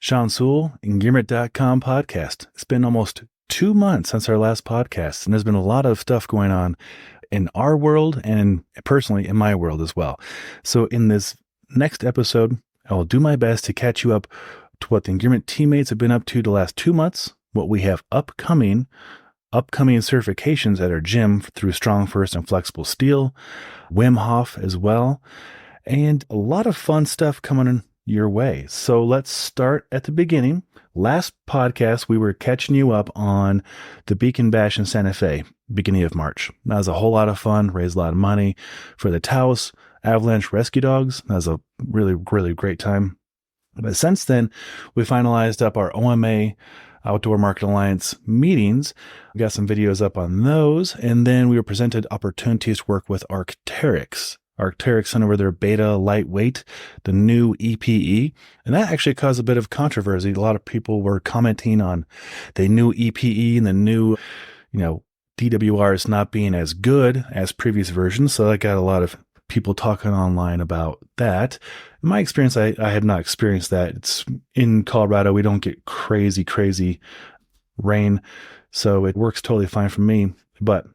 Sewell, Engearment.com podcast. It's been almost 2 months since our last podcast, and there's been a lot of stuff going on in our world and personally in my world as well. So in this next episode, I will do my best to catch you up to what the Engearment teammates have been up to the last 2 months, what we have upcoming certifications at our gym through StrongFirst and Flexible Steel, Wim Hof as well, and a lot of fun stuff coming in your way. So let's start at the beginning. Last podcast, we were catching you up on the Beacon Bash in Santa Fe, beginning of March. That was a whole lot of fun, raised a lot of money for the Taos Avalanche Rescue Dogs. That was a really, really great time. But since then, we finalized up our OMA, Outdoor Market Alliance meetings. We got some videos up on those, and then we were presented opportunities to work with Arcteryx. Arcteryx sent over their beta lightweight, the new EPE, and that actually caused a bit of controversy. A lot of people were commenting on the new EPE and the new, DWRs not being as good as previous versions. So I got a lot of people talking online about that. In my experience, I have not experienced that. It's in Colorado. We don't get crazy rain, so it works totally fine for me. But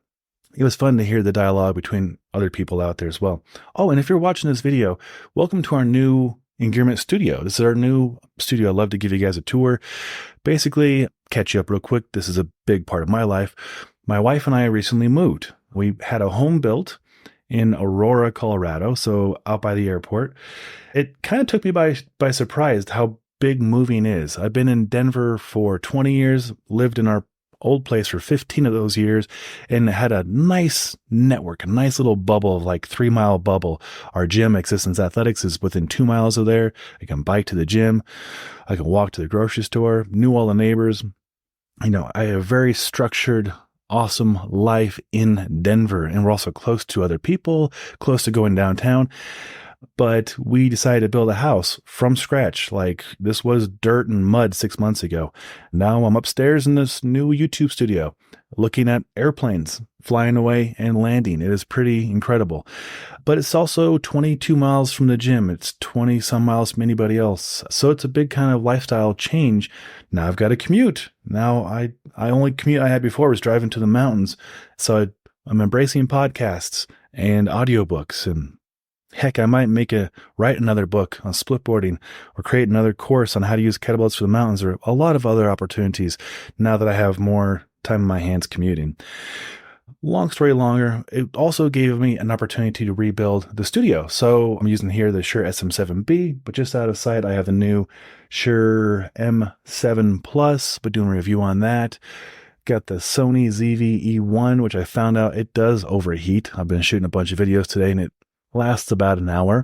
it was fun to hear the dialogue between other people out there as well. Oh, and if you're watching this video, welcome to our new Engearment studio. This is our new studio. I'd love to give you guys a tour. Basically, catch you up real quick. This is a big part of my life. My wife and I recently moved. We had a home built in Aurora, Colorado, so out by the airport. It kind of took me by surprise how big moving is. I've been in Denver for 20 years, lived in our old place for 15 of those years, and had a nice network, a nice little bubble of 3-mile bubble. Our gym, Existence Athletics, is within 2 miles of there. I can bike to the gym. I can walk to the grocery store, knew all the neighbors. I have a very structured, awesome life in Denver, and we're also close to other people, close to going downtown. But we decided to build a house from scratch. This was dirt and mud 6 months ago. Now I'm upstairs in this new YouTube studio looking at airplanes flying away and landing. It is pretty incredible. But it's also 22 miles from the gym. It's 20 some miles from anybody else. So it's a big kind of lifestyle change. Now I've got to commute. Now I only commute I had before was driving to the mountains. So I'm embracing podcasts and audiobooks, and heck, I might write another book on splitboarding or create another course on how to use kettlebells for the mountains, or a lot of other opportunities now that I have more time in my hands commuting. Long story longer, it also gave me an opportunity to rebuild the studio. So I'm using here the Shure SM7B, but just out of sight, I have the new Shure M7 Plus, but doing a review on that. Got the Sony ZV-E1, which I found out it does overheat. I've been shooting a bunch of videos today, and it lasts about an hour.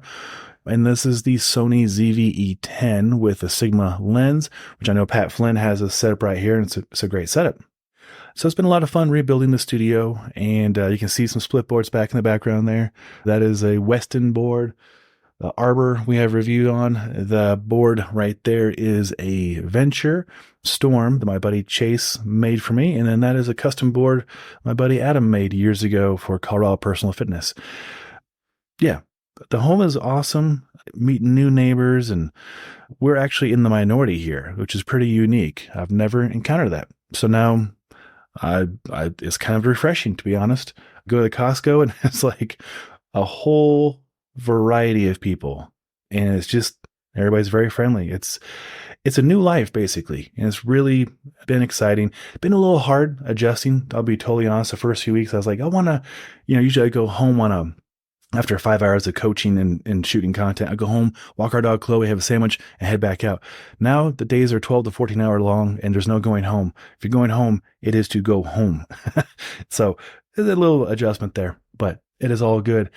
And this is the Sony ZV-E10 with a Sigma lens, which I know Pat Flynn has a setup right here, and it's a great setup. So it's been a lot of fun rebuilding the studio, and you can see some split boards back in the background there. That is a Weston board. The Arbor we have reviewed on. The board right there is a Venture Storm that my buddy Chase made for me, and then that is a custom board my buddy Adam made years ago for Colorado Personal Fitness. Yeah, the home is awesome, meeting new neighbors, and we're actually in the minority here, which is pretty unique. I've never encountered that. So now it's kind of refreshing, to be honest. Go to Costco, and it's like a whole variety of people, and it's just, everybody's very friendly. It's a new life, basically, and it's really been exciting. Been a little hard adjusting, I'll be totally honest. The first few weeks, I was like, I want to, usually I go home after 5 hours of coaching and shooting content, I go home, walk our dog Chloe, have a sandwich, and head back out. Now the days are 12 to 14 hour long, and there's no going home. If you're going home, it is to go home. So there's a little adjustment there, but it is all good.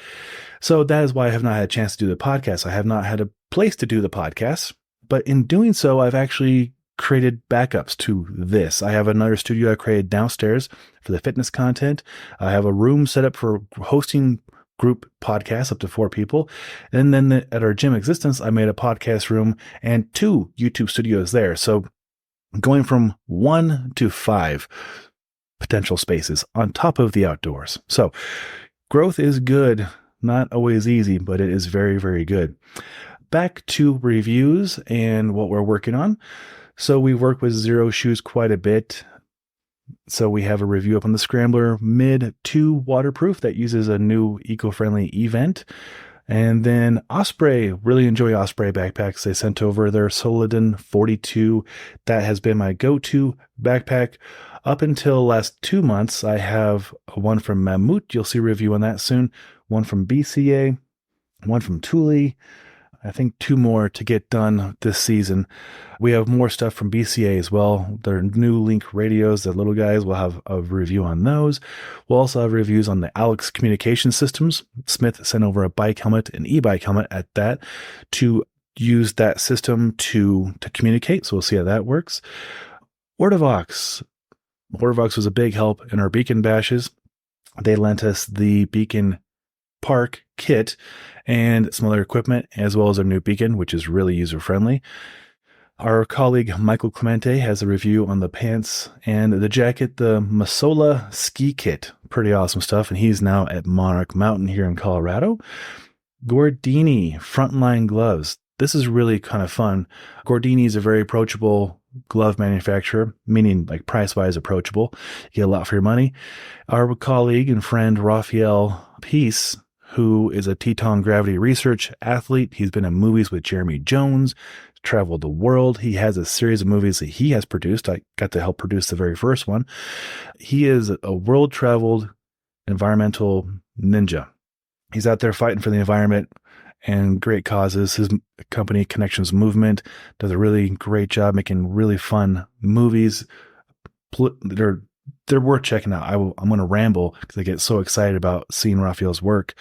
So that is why I have not had a chance to do the podcast. I have not had a place to do the podcast, but in doing so, I've actually created backups to this. I have another studio I created downstairs for the fitness content. I have a room set up for hosting group podcasts up to 4 people. And then at our gym Existence, I made a podcast room and 2 YouTube studios there. So going from 1 to 5 potential spaces on top of the outdoors. So growth is good. Not always easy, but it is very, very good. back to reviews and what we're working on. So we work with Zero shoes quite a bit. So we have a review up on the Scrambler Mid 2 waterproof that uses a new eco-friendly event. And then Osprey, really enjoy Osprey backpacks. They sent over their Soledad 42. That has been my go-to backpack up until last 2 months. I have one from Mammut. You'll see a review on that soon. One from BCA, one from Thule. I think 2 more to get done this season. We have more stuff from BCA as well. Their new Link radios, the little guys, we'll have a review on those. We'll also have reviews on the Alex communication systems. Smith sent over a bike helmet, an e-bike helmet at that, to use that system to communicate. So we'll see how that works. Ortovox. Ortovox was a big help in our beacon bashes. They lent us the beacon park kit and some other equipment, as well as our new beacon, which is really user-friendly. Our colleague Michael Clemente has a review on the pants and the jacket, the Masola ski kit. Pretty awesome stuff, and he's now at Monarch Mountain here in Colorado. Gordini Frontline gloves. This is really kind of fun. Gordini is a very approachable glove manufacturer, meaning like price-wise approachable. You get a lot for your money. Our colleague and friend Raphael Peace, who is a Teton Gravity Research athlete. He's been in movies with Jeremy Jones, traveled the world. He has a series of movies that he has produced. I got to help produce the very first one. He is a world-traveled environmental ninja. He's out there fighting for the environment and great causes. His company, Connections Movement, does a really great job making really fun movies. They're worth checking out. I'm going to ramble because I get so excited about seeing Raphael's work.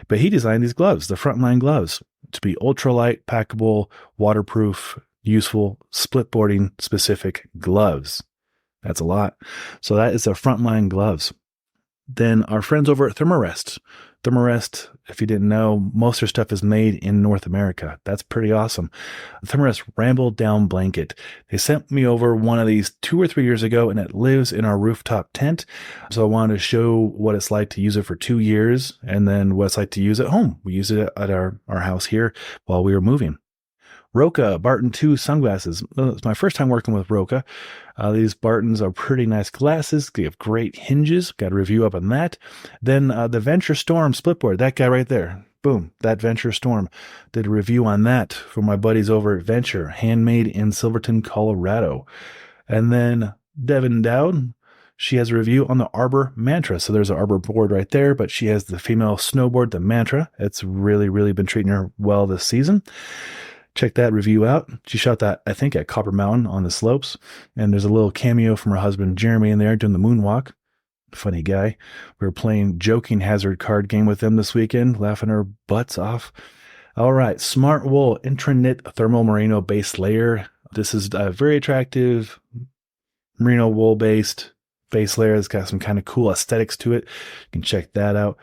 But he designed these gloves, the Frontline gloves, to be ultralight, packable, waterproof, useful, split boarding specific gloves. That's a lot. So that is the Frontline gloves. Then our friends over at Thermarest. Thermarest, if you didn't know, most of their stuff is made in North America. That's pretty awesome. Thermarest Ramble Down Blanket. They sent me over one of these 2 or 3 years ago, and it lives in our rooftop tent. So I wanted to show what it's like to use it for 2 years, and then what it's like to use at home. We use it at our house here while we were moving. Roca Barton 2 sunglasses. It's my first time working with Roca. These Bartons are pretty nice glasses. They have great hinges. Got a review up on that. Then the Venture Storm splitboard. That guy right there. Boom. That Venture Storm. Did a review on that for my buddies over at Venture. Handmade in Silverton, Colorado. And then Devin Dowd. She has a review on the Arbor Mantra. So there's an Arbor board right there, but she has the female snowboard, the Mantra. It's really, really been treating her well this season. Check that review out. She shot that, I think, at Copper Mountain on the slopes. And there's a little cameo from her husband, Jeremy, in there doing the moonwalk. Funny guy. We were playing Joking Hazard card game with them this weekend, laughing our butts off. All right. Smart Wool Intraknit Thermal Merino Base Layer. This is a very attractive merino wool-based base layer. It's got some kind of cool aesthetics to it. You can check that out.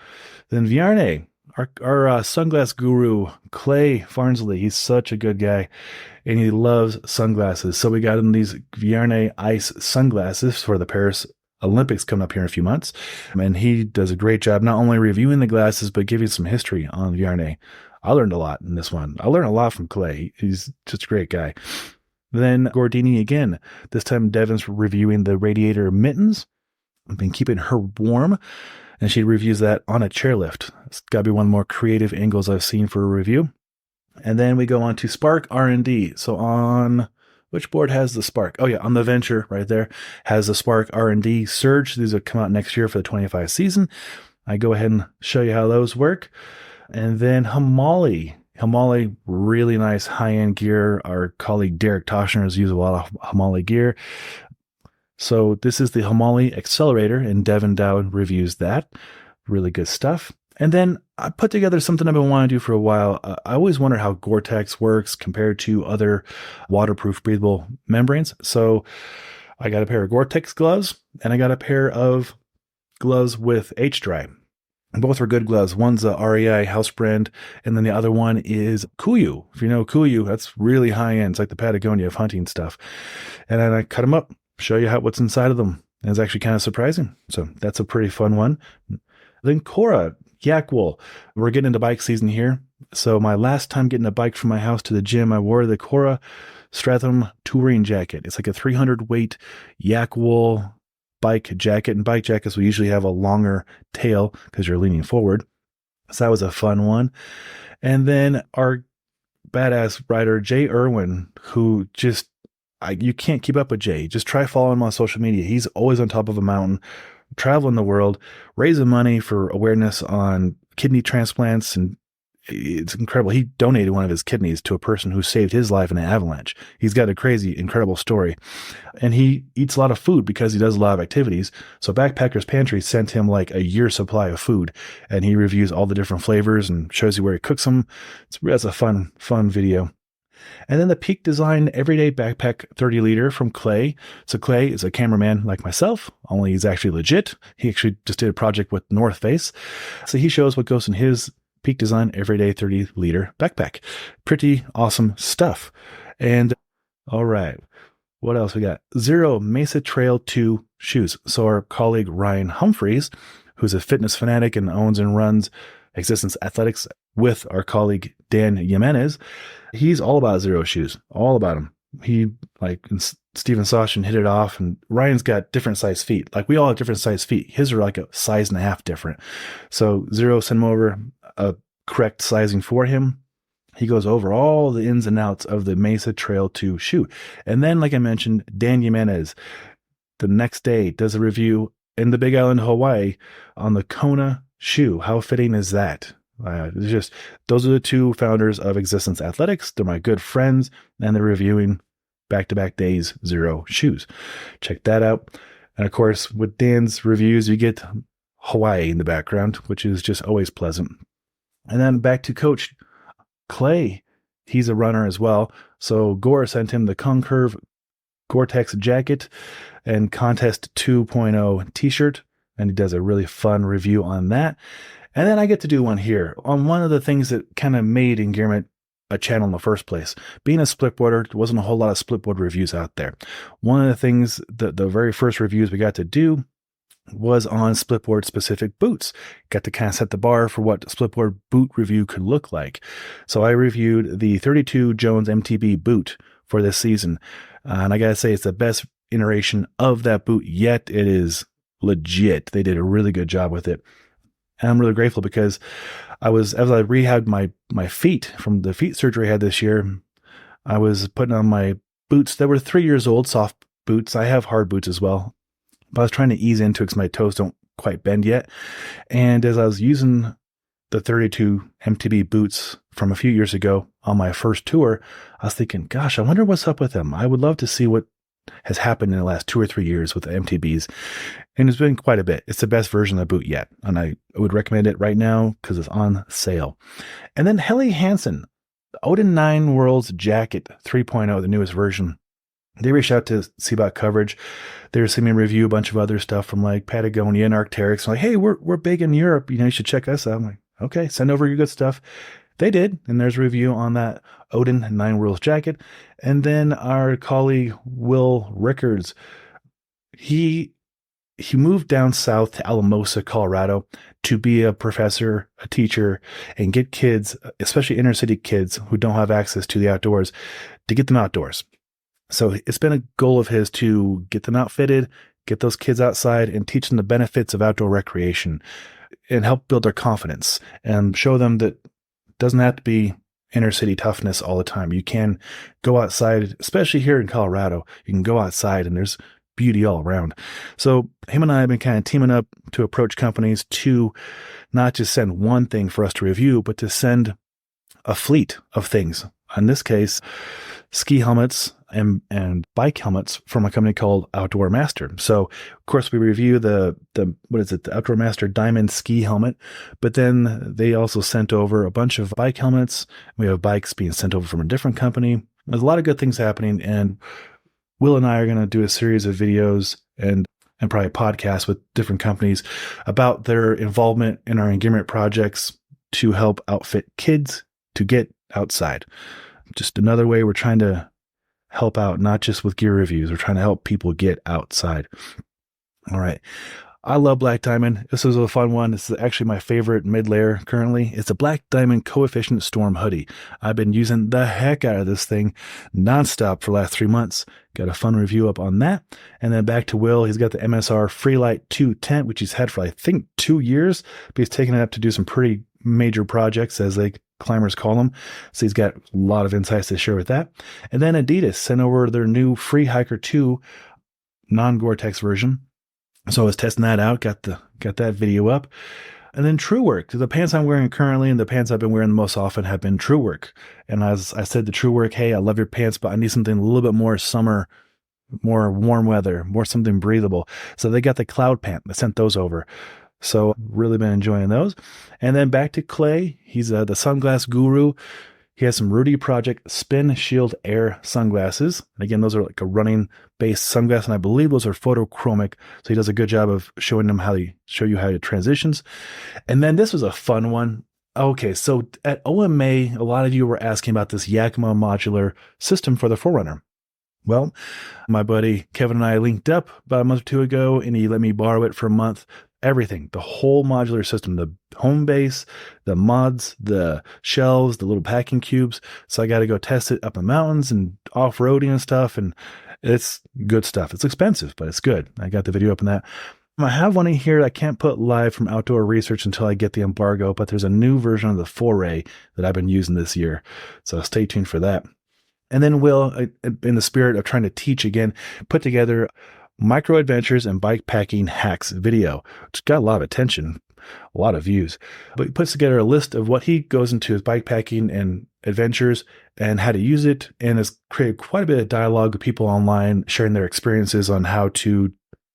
Then Viarne. Our sunglass guru, Clay Farnsley, he's such a good guy, and he loves sunglasses. So we got him these Viarne Ice sunglasses for the Paris Olympics coming up here in a few months. And he does a great job not only reviewing the glasses, but giving some history on Viarne. I learned a lot in this one. I learned a lot from Clay. He's just a great guy. Then Gordini again. This time Devin's reviewing the Radiator mittens. I've been keeping her warm. And she reviews that on a chairlift. It's got to be one of the more creative angles I've seen for a review. And then we go on to Spark R&D. So on which board has the Spark? Oh yeah, on the Venture right there has the Spark R&D Surge. These will come out next year for the 25 season. I go ahead and show you how those work. And then Hamali. Hamali, really nice high-end gear. Our colleague Derek Toshner has used a lot of Hamali gear. So this is the Hamali Accelerator, and Devin Dowd reviews that. Really good stuff. And then I put together something I've been wanting to do for a while. I always wonder how Gore-Tex works compared to other waterproof breathable membranes. So I got a pair of Gore-Tex gloves, and I got a pair of gloves with H-Dry. Both are good gloves. One's a REI house brand, and then the other one is Kuiu. If you know Kuiu, that's really high-end. It's like the Patagonia of hunting stuff. And then I cut them up. Show you what's inside of them. And it's actually kind of surprising. So that's a pretty fun one. Then Cora Yak Wool. We're getting into bike season here. So my last time getting a bike from my house to the gym, I wore the Cora Stratham touring jacket. It's like a 300 weight yak wool bike jacket. And bike jackets will usually have a longer tail because you're leaning forward. So that was a fun one. And then our badass rider, Jay Irwin, who just, you can't keep up with Jay. Just try following him on social media. He's always on top of a mountain, traveling the world, raising money for awareness on kidney transplants, and it's incredible. He donated one of his kidneys to a person who saved his life in an avalanche. He's got a crazy, incredible story. And he eats a lot of food because he does a lot of activities. So Backpacker's Pantry sent him like a year's supply of food, and he reviews all the different flavors and shows you where he cooks them. That's a fun video. And then the Peak Design Everyday Backpack 30 liter from Clay. So Clay is a cameraman like myself, only he's actually legit. He actually just did a project with North Face. So he shows what goes in his Peak Design Everyday 30 liter backpack. Pretty awesome stuff. And all right, what else we got? Zero Mesa Trail 2 shoes. So our colleague Ryan Humphreys, who's a fitness fanatic and owns and runs Existence Athletics with our colleague Dan Jimenez, he's all about Zero shoes, all about them. He, like, Steven Soshin hit it off, and Ryan's got different size feet. Like, we all have different size feet. His are like a size and a half different. So Zero sent him over a correct sizing for him. He goes over all the ins and outs of the Mesa Trail 2 shoe. And then, like I mentioned, Dan Jimenez, the next day, does a review in the Big Island, Hawaii, on the Kona shoe. How fitting is that? It's just, those are the two founders of Existence Athletics. They're my good friends, and they're reviewing back-to-back days Zero shoes. Check that out. And of course, with Dan's reviews, you get Hawaii in the background, which is just always pleasant. And then back to Coach Clay. He's a runner as well. So Gore sent him the Concurve Gore-Tex jacket and Contest 2.0 t-shirt, and he does a really fun review on that. And then I get to do one here on one of the things that kind of made Engearment a channel in the first place. Being a splitboarder, there wasn't a whole lot of splitboard reviews out there. One of the things that the very first reviews we got to do was on splitboard specific boots. Got to kind of set the bar for what splitboard boot review could look like. So I reviewed the 32 Jones MTB boot for this season. And I got to say, it's the best iteration of that boot yet. It is legit. They did a really good job with it. And I'm really grateful because as I rehabbed my feet from the feet surgery I had this year, I was putting on my boots that were 3 years old, soft boots. I have hard boots as well, but I was trying to ease into it because my toes don't quite bend yet. And as I was using the 32 MTB boots from a few years ago on my first tour, I was thinking, gosh, I wonder what's up with them. I would love to see what has happened in the last 2 or 3 years with the MTBs. And it's been quite a bit. It's the best version of the boot yet. And I would recommend it right now because it's on sale. And then Helly Hansen, Odin 9 World's Jacket 3.0, the newest version. They reached out to see about coverage. They were seeing me review a bunch of other stuff from like Patagonia and Arcteryx. I'm like, hey, we're big in Europe. You should check us out. I'm like, okay, send over your good stuff. They did, and there's a review on that Odin 9 Worlds jacket. And then our colleague Will Rickards, he moved down south to Alamosa, Colorado, to be a professor, a teacher, and get kids, especially inner city kids who don't have access to the outdoors, to get them outdoors. So it's been a goal of his to get them outfitted, get those kids outside, and teach them the benefits of outdoor recreation, and help build their confidence and show them that doesn't have to be inner city toughness all the time. You can go outside, especially here in Colorado. You can go outside and there's beauty all around. So him and I have been kind of teaming up to approach companies to not just send one thing for us to review, but to send a fleet of things. In this case, ski helmets and bike helmets from a company called Outdoor Master. So of course we review the Outdoor Master Diamond ski helmet, but then they also sent over a bunch of bike helmets. We have bikes being sent over from a different company. There's a lot of good things happening, and Will and I are going to do a series of videos and probably podcasts with different companies about their involvement in our Engearment projects to help outfit kids to get outside. Just another way we're trying to help out, not just with gear reviews. We're trying to help people get outside. All right. I love Black Diamond. This is a fun one. This is actually my favorite mid-layer currently. It's a Black Diamond Coefficient Storm hoodie. I've been using the heck out of this thing nonstop for the last 3 months. Got a fun review up on that. And then back to Will. He's got the MSR Freelight 2 tent, which he's had for, I think, 2 years. But he's taken it up to do some pretty major projects, as they climbers call them. So he's got a lot of insights to share with that. And then Adidas sent over their new Free Hiker 2 non-Gore-Tex version. So I was testing that out, got that video up. And then TrueWork. The pants I'm wearing currently and the pants I've been wearing the most often have been TrueWork. And as I said to TrueWork, hey, I love your pants, but I need something a little bit more summer, more warm weather, more something breathable. So they got the Cloud Pant. I sent those over. So really been enjoying those. And then back to Clay. He's the sunglass guru. He has some Rudy Project Spin Shield Air sunglasses. And again, those are like a running based sunglass, and I believe those are photochromic. So he does a good job of showing them show you how it transitions. And then this was a fun one. Okay, so at OMA, a lot of you were asking about this Yakima modular system for the Forerunner. Well, my buddy Kevin and I linked up about a month or two ago, and he let me borrow it for a month. Everything, the whole modular system, the home base, the mods, the shelves, the little packing cubes. So I got to go test it up in the mountains and off-roading and stuff. And it's good stuff. It's expensive, but it's good. I got the video up in that. I have one in here I can't put live from Outdoor Research until I get the embargo, but there's a new version of the Foray that I've been using this year. So stay tuned for that. And then Will, in the spirit of trying to teach again, put together Micro Adventures and Bikepacking Hacks video, which got a lot of attention, a lot of views. But he puts together a list of what he goes into his bikepacking and adventures and how to use it, and has created quite a bit of dialogue with people online sharing their experiences on how to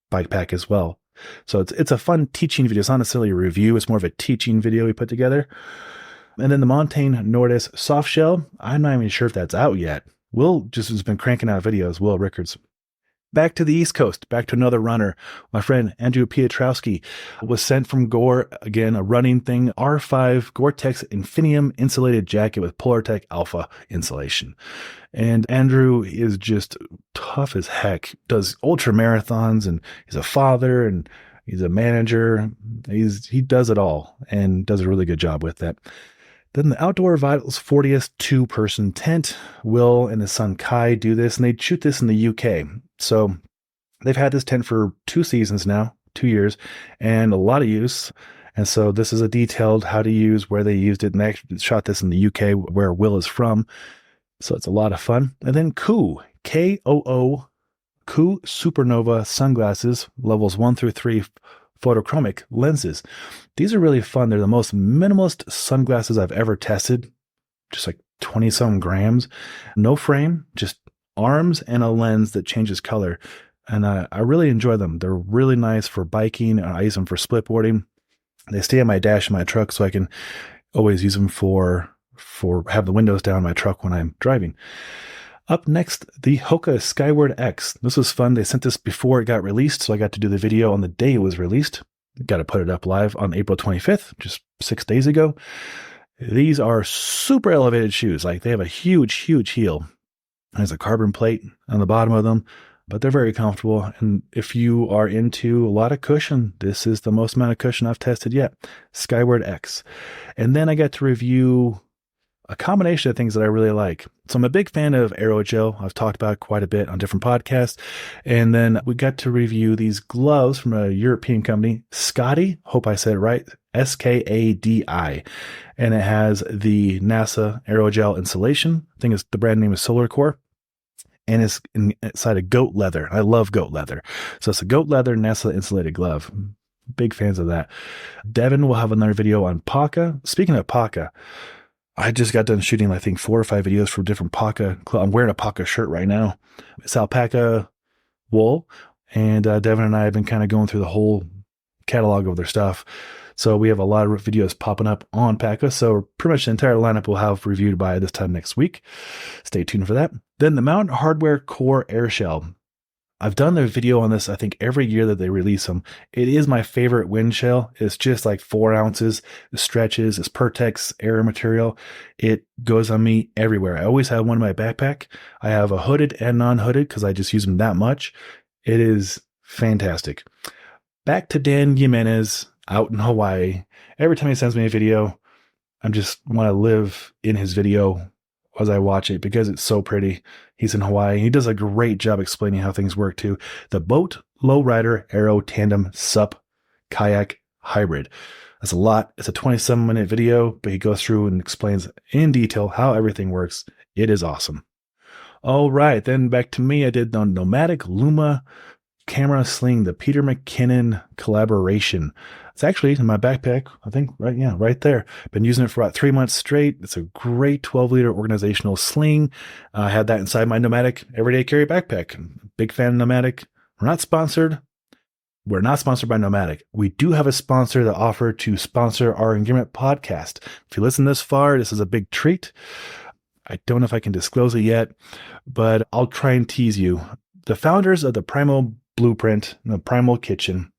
bikepack as well. So it's a fun teaching video. It's not necessarily a review. It's more of a teaching video he put together. And then the Montane Nordis soft shell. I'm not even sure if that's out yet. Will just has been cranking out videos, Will Rickards. Back to the East Coast, back to another runner. My friend Andrew Piotrowski was sent from Gore, again, a running thing, R5 Gore-Tex Infinium insulated jacket with Polartec Alpha insulation. And Andrew is just tough as heck, does ultra marathons, and he's a father, and he's a manager. He does it all and does a really good job with that. Then the Outdoor Vitals 40th two-person tent. Will and his son Kai do this, and they shoot this in the UK. So they've had this tent for 2 seasons now, 2 years, and a lot of use. And so this is a detailed how to use, where they used it, and they actually shot this in the UK, where Will is from. So it's a lot of fun. And then Koo, K-O-O, Koo Supernova sunglasses, levels 1 through 3, photochromic lenses. These are really fun. They're the most minimalist sunglasses I've ever tested. Just like 20-some grams. No frame, just arms and a lens that changes color. And I really enjoy them. They're really nice for biking. I use them for split boarding. They stay on my dash in my truck, so I can always use them for have the windows down in my truck when I'm driving. Up next, the Hoka Skyward X. This was fun. They sent this before it got released, so I got to do the video on the day it was released. Got to put it up live on April 25th, just 6 days ago. These are super elevated shoes. Like, they have a huge, huge heel. There's a carbon plate on the bottom of them, but they're very comfortable. And if you are into a lot of cushion, this is the most amount of cushion I've tested yet. Skyward X. And then I got to review a combination of things that I really like. So I'm a big fan of aerogel. I've talked about it quite a bit on different podcasts. And then we got to review these gloves from a European company, Scadi. Hope I said it right. Skadi. And it has the NASA aerogel insulation. I think the brand name is Solar Core. And it's inside of goat leather. I love goat leather. So it's a goat leather NASA insulated glove. Big fans of that. Devin will have another video on Paca. Speaking of Paca, I just got done shooting, I think, 4 or 5 videos for different Paca. I'm wearing a Paca shirt right now. It's alpaca wool. And Devin and I have been kind of going through the whole catalog of their stuff. So we have a lot of videos popping up on Paca. So pretty much the entire lineup we'll have reviewed by this time next week. Stay tuned for that. Then the Mountain Hardwear Core Air Shell. I've done their video on this, I think, every year that they release them. It is my favorite wind shell. It's just like 4 ounces. It stretches. It's Pertex air material. It goes on me everywhere. I always have one in my backpack. I have a hooded and non-hooded because I just use them that much. It is fantastic. back to Dan Jimenez out in Hawaii. Every time he sends me a video, I just want to live in his video as I watch it because it's so pretty. He's in Hawaii. He does a great job explaining how things work too. The Boat Lowrider Aero Tandem Sup Kayak Hybrid. That's a lot. It's a 27-minute video, but he goes through and explains in detail how everything works. It is awesome. All right, then back to me. I did the Nomadic Luma camera sling, the Peter McKinnon collaboration. It's actually in my backpack, I think, right there. Been using it for about 3 months straight. It's a great 12-liter organizational sling. I had that inside my Nomadic everyday carry backpack. Big fan of Nomadic. We're not sponsored. We're not sponsored by Nomadic. We do have a sponsor that offered to sponsor our Engearment podcast. If you listen this far, this is a big treat. I don't know if I can disclose it yet, but I'll try and tease you. The founders of the Primal Blueprint and the Primal Kitchen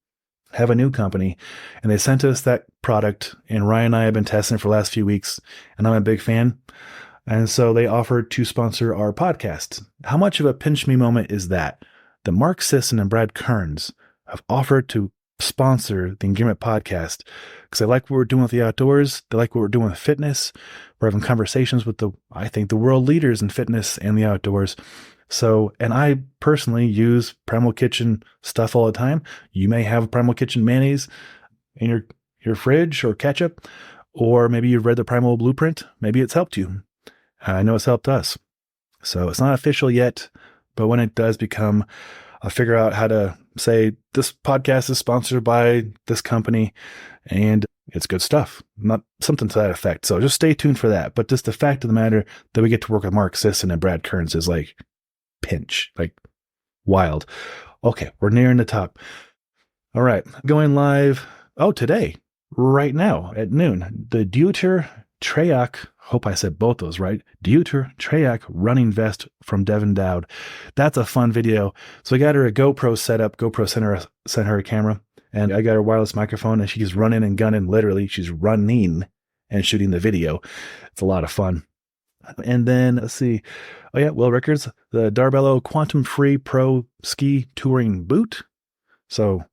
have a new company, and they sent us that product, and Ryan and I have been testing it for the last few weeks, and I'm a big fan. And so they offered to sponsor our podcast. How much of a pinch me moment is that? The Mark Sisson and Brad Kearns have offered to sponsor the Engearment podcast because they like what we're doing with the outdoors. They like what we're doing with fitness. We're having conversations with I think the world leaders in fitness and the outdoors. So, and I personally use Primal Kitchen stuff all the time. You may have Primal Kitchen mayonnaise in your fridge or ketchup, or maybe you've read the Primal Blueprint. Maybe it's helped you. I know it's helped us. So it's not official yet, but when it does become, I'll figure out how to say this podcast is sponsored by this company and it's good stuff, not something to that effect. So just stay tuned for that. But just the fact of the matter that we get to work with Mark Sisson and Brad Kearns is like pinch, like wild. Okay, we're nearing the top. All right, going live. Oh, today, right now at noon, the Deuter Treyarch, hope I said both those right, Deuter Treyarch running vest from Devin Dowd. That's a fun video. So I got her a GoPro setup. GoPro sent her a camera, and I got her wireless microphone, and she's running and gunning. Literally, she's running and shooting the video. It's a lot of fun. And then let's see. Oh yeah, Will Rickards, the Darbello Quantum Free Pro Ski Touring Boot. So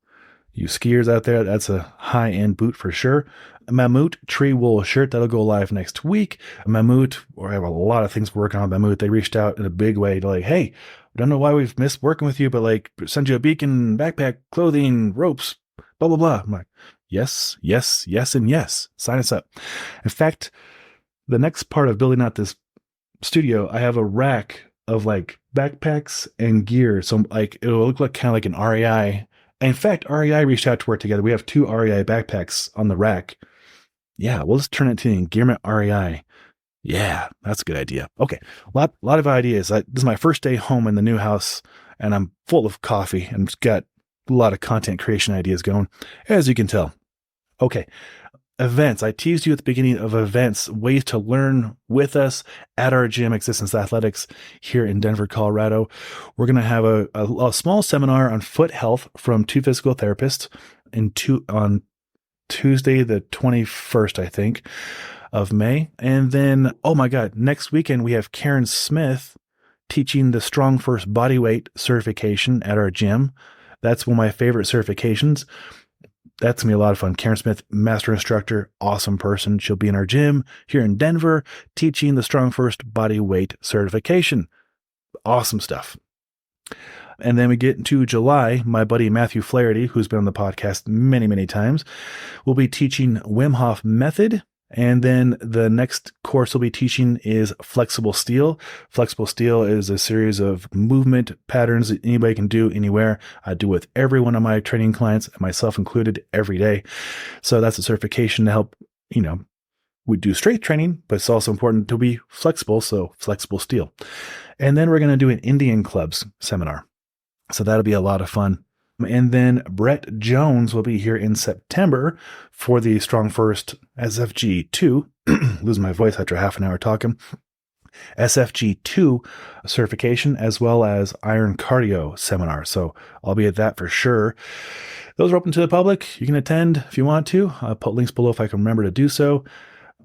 you skiers out there, that's a high-end boot for sure. A Mammut tree wool shirt, that'll go live next week. Mammut, I have a lot of things working on Mammut. They reached out in a big way to like, hey, I don't know why we've missed working with you, but like send you a beacon, backpack, clothing, ropes, blah, blah, blah. I'm like, yes, yes, yes, and yes. Sign us up. In fact, the next part of building out this studio, I have a rack of like backpacks and gear. So like it'll look like kind of like an REI. In fact, REI reached out to work together. We have 2 REI backpacks on the rack. Yeah, we'll just turn it to the Engearment REI. Yeah, that's a good idea. Okay, a lot of ideas. This is my first day home in the new house, and I'm full of coffee and just got a lot of content creation ideas going, as you can tell. Okay, events. I teased you at the beginning of events, ways to learn with us at our gym, Existence Athletics, here in Denver, Colorado. We're going to have a small seminar on foot health from 2 physical therapists on Tuesday, the 21st, I think, of May. And then, oh my God, next weekend we have Karen Smith teaching the StrongFirst bodyweight certification at our gym. That's one of my favorite certifications. That's going to be a lot of fun. Karen Smith, master instructor, awesome person. She'll be in our gym here in Denver teaching the StrongFirst bodyweight certification. Awesome stuff. And then we get into July, my buddy Matthew Flaherty, who's been on the podcast many, many times, will be teaching Wim Hof method. And then the next course we'll be teaching is Flexible Steel. Flexible Steel is a series of movement patterns that anybody can do anywhere. I do with every one of my training clients, myself included, every day. So that's a certification to help, we do strength training, but it's also important to be flexible. So Flexible Steel. And then we're going to do an Indian clubs seminar. So that'll be a lot of fun. And then Brett Jones will be here in September for the StrongFirst SFG II, losing my voice after half an hour talking, SFG II certification, as well as Iron Cardio seminar. So I'll be at that for sure. Those are open to the public. You can attend if you want to. I'll put links below if I can remember to do so.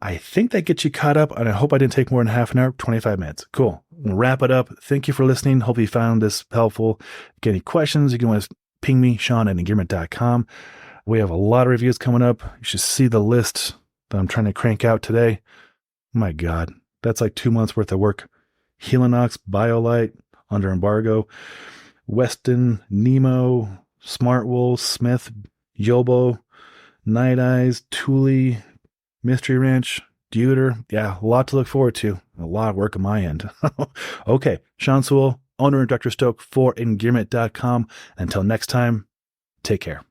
I think that gets you caught up, and I hope I didn't take more than half an hour, 25 minutes. Cool. We'll wrap it up. Thank you for listening. Hope you found this helpful. If you get any questions, you can always ping me, Sean at Engearment.com. We have a lot of reviews coming up. You should see the list that I'm trying to crank out today. My God, that's like 2 months worth of work. Helinox, BioLite, under embargo, Weston, Nemo, Smartwool, Smith, Yobo, Night Eyes, Thule, Mystery Ranch, Deuter. Yeah, a lot to look forward to. A lot of work on my end. Okay, Sean Sewell, owner and Dr. Stoke for Engearment.com. Until next time, take care.